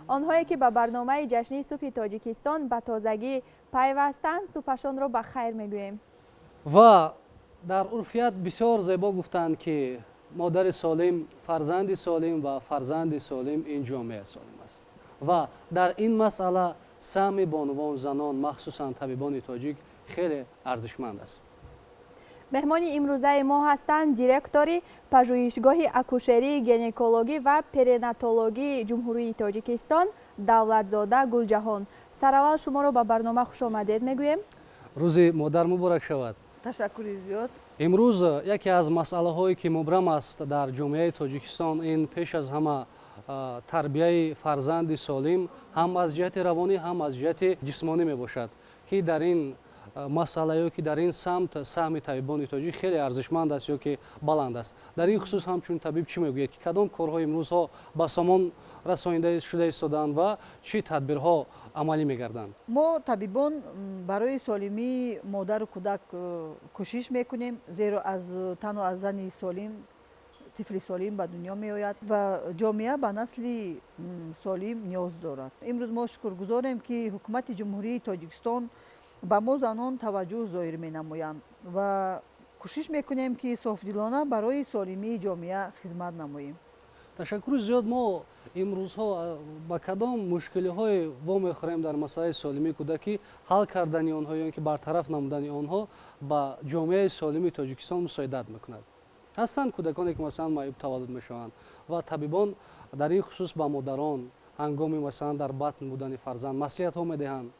آنهایی که به برنامه جشنی صبح تاجیکستان به تازگی پیوستند صبحشان را به خیر میگوییم. و در عرفیت بسیار زیبا گفتند که مادر سالم فرزند سالم و فرزند سالم این جامعه سالم است و در این مسئله سهم بانوان زنان مخصوصا طبیبان تاجیک خیلی ارزشمند است. مهمان امروزه ما هستند دیرکتوری پژوهشگاه اکوشری، گینکولوژی و پریناتولوژی جمهوری تاجیکستان دولتزاده گلجهان. سرول شما را به برنامه خوش آمدید میگوییم. روزی مادر مبارک شود. تشکری زیاد. امروز یکی از مسئله هایی که مبرم است در جامعه تاجیکستان این پیش از همه تربیت فرزند سالم هم از جهت روانی هم از جهت جسمانی می باشد که در این مسئله یا که در این سمت سهم طبیبان تاجیک خیلی ارزشمند است یا که بلند است. در این خصوص همچون طبیب چی میگوید که کدام کارهای امروز ها به سامان رسانیده شده ایستادند و چی تدبیرها عملی میگردند؟ ما طبیبان برای سالمی مادر و کودک کوشش میکنیم، زیرا از تن و از زن سالم طفل سالم به دنیا می آید و جامعه به نسل سالم نیاز دارد. امروز ما شکرگزاریم که حکومت جمهوری تاجیکستان به ما زنان توجه ظاهر می نمایند و کوشش میکنیم که صافدلانه برای سالمی جامعه خدمت نماییم. تشکر زیاد. ما امروزها با کدام مشکلی های وام میخوریم در مسائل سالمی کودکی حل کردن آنها یا که برطرف نمودن آنها با جامعه سالمی تاجیکستان مساعدت میکند؟ هستند کودکانی که مثلا معیوب تولد میشوند و طبیبان در این خصوص با مادران هنگامی مثلا در بطن بودن فرزند نصیحت ها میدهند،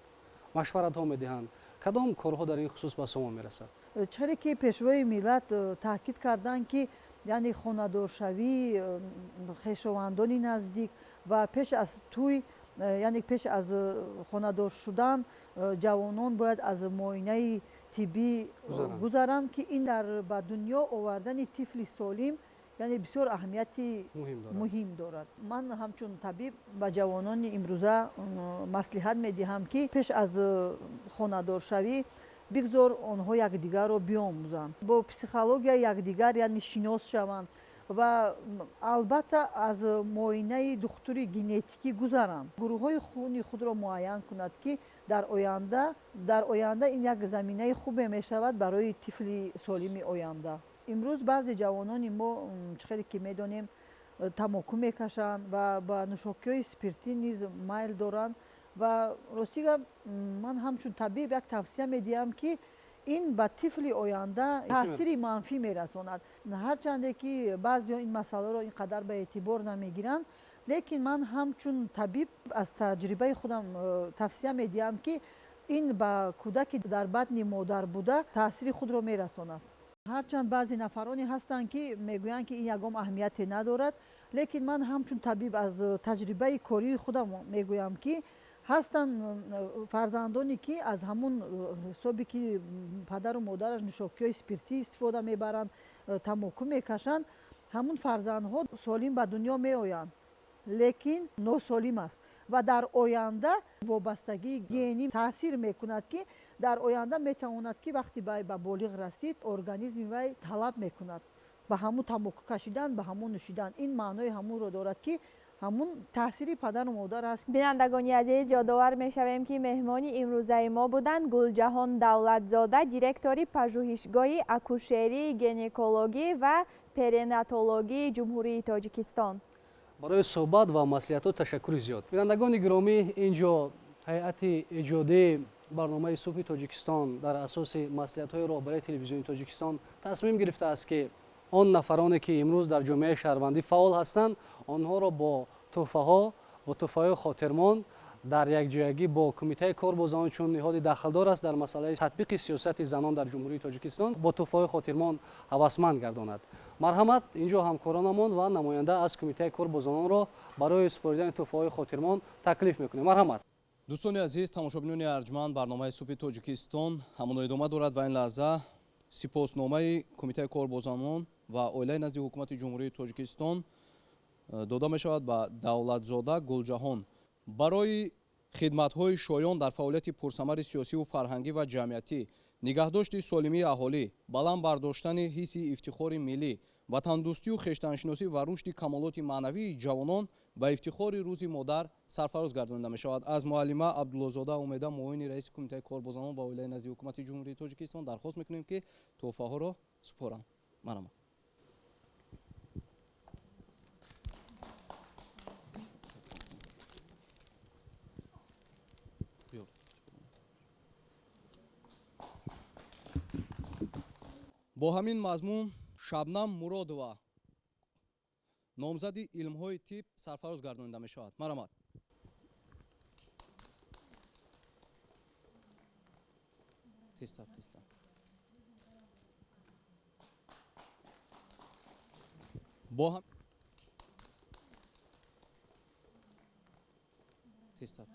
مشورت ها میدهند. کدام کارها در این خصوص به سامان میرسد؟ چرا که پیشوای ملت تاکید کردند که یعنی خانه‌دارشوی، خویشاوندان نزدیک و پیش از توی یعنی پیش از خانه‌دار شدن جوانان باید از معاینه طبی گذرند که این در به دنیا آوردن طفل سالم یعنی بسیار اهمیتی مهم دارد. من همچون طبیب به جوانان امروزه مصلحت میدهم که پیش از خانه‌دار شوی بگذار آنها یکدیگر را بیاموزند، با پسیخولوژیا یکدیگر یعنی شناس شوند و البته از معاینه دکتری ژنتیکی گذرند. گروه های خونی خود را معاین کند که در آینده این یک زمینه خوب می شود برای طفل سالم آینده. امروز بعضی جوانان ما چخیلی که میدانیم تماکو میکشند و با نوشاکی اسپریتی نیز میل دارند و راستی من همچون طبیب یک توصیه میدیم که این به طفل آینده تاثیر منفی میرساند. هرچند که بعضی این مسئله را اینقدر به اعتبار نمیگیرند، لیکن من همچون طبیب از تجربه خودم توصیه میدیم که این به کودکی در بطن مادر بوده تاثیر خود را میرساند. هرچند بعضی نفرانی هستند که میگویند که این یگام اهمیتی ندارد، لیکن من همچون طبیب از تجربه کاری خودم میگویم که هستند فرزندانی که از همون حسابی که پدر و مادرش نوشاکی اسپریتی استفاده میبرند، تماکو میکشند، همون فرزندها سالم به دنیا میآیند لیکن ناسالم است و در آینده وابستگی گینی تاثیر میکند که در آینده میتواند که وقتی به بالغ رسید ارگانیسم وی طلب میکند به همون تماکو کشیدن، به همون نوشیدن. این معنای همون رو دارد که همون تاثیر پدر و مادر است. بینندگان عزیز، یادآور میشویم که مهمان امروزه ما بودند گلجهان دولتزاده، دیرکتوری پژوهشگاه اکوشری، گینکولوژی و پریناتولوژی جمهوری تاجیکستان. برای صحبت و مصلحت‌ها تشکر زیاد. بینندگان گرامی، اینجا هیئت ایجادی برنامه صبح تاجیکستان در اساس مصلحت‌های راهبری تلویزیون تاجیکستان تصمیم گرفته است که آن نفرانی که امروز در جامعه شهروندی فعال هستند آنها را با تحفه‌های خاطرمان در یک جایگی با کمیته کاربازان چون نهاد دخلدار است در مسئله تطبیق سیاست زنان در جمهوری تاجیکستان با تحفه‌های خاطرمان هوسمند گرداند. مرحمت اینجا همکارانمان و نماینده از کمیته کاربازان را برای سپردن تحفه‌های خاطرمان تکلیف می‌کنیم. مرحمت. دوستان عزیز، тамошобинони арҷманд барномаи субҳи тоҷикистон ҳамон идома дорад ва ин лаҳза сипосномаи кумитаи корбозанон ва оилаи назди ҳукумати ҷумҳурии тоҷикистон дода мешавад ба давлатзода гулҷаҳон барои хидматҳои шоён дар фаъолияти пурсамари сиёсиву фарҳангӣ ва ҷамъиятӣ, нигаҳдошти солимии аҳолӣ, баланд бардоштани ҳисси ифтихори миллӣ ватандӯстию хештаншиносӣ ва рушди камолоти маънавии ҷавонон ба ифтихори рӯзи модар сарфароз гардонида мешавад. Аз муаллима Абдуллозода Умеда, муовини раиси кумитаи корбозанон ва оилаи назди ҳукумати ҷумҳурии Тоҷикистон дархост мекунем, ки тӯҳфаҳоро супоранд. Марамад. бо ҳамин мазмун Шабнам Муродова, номзади илмҳои тиб, сарфароз гардонида мешавад. Марамад. Тиста. бо тиста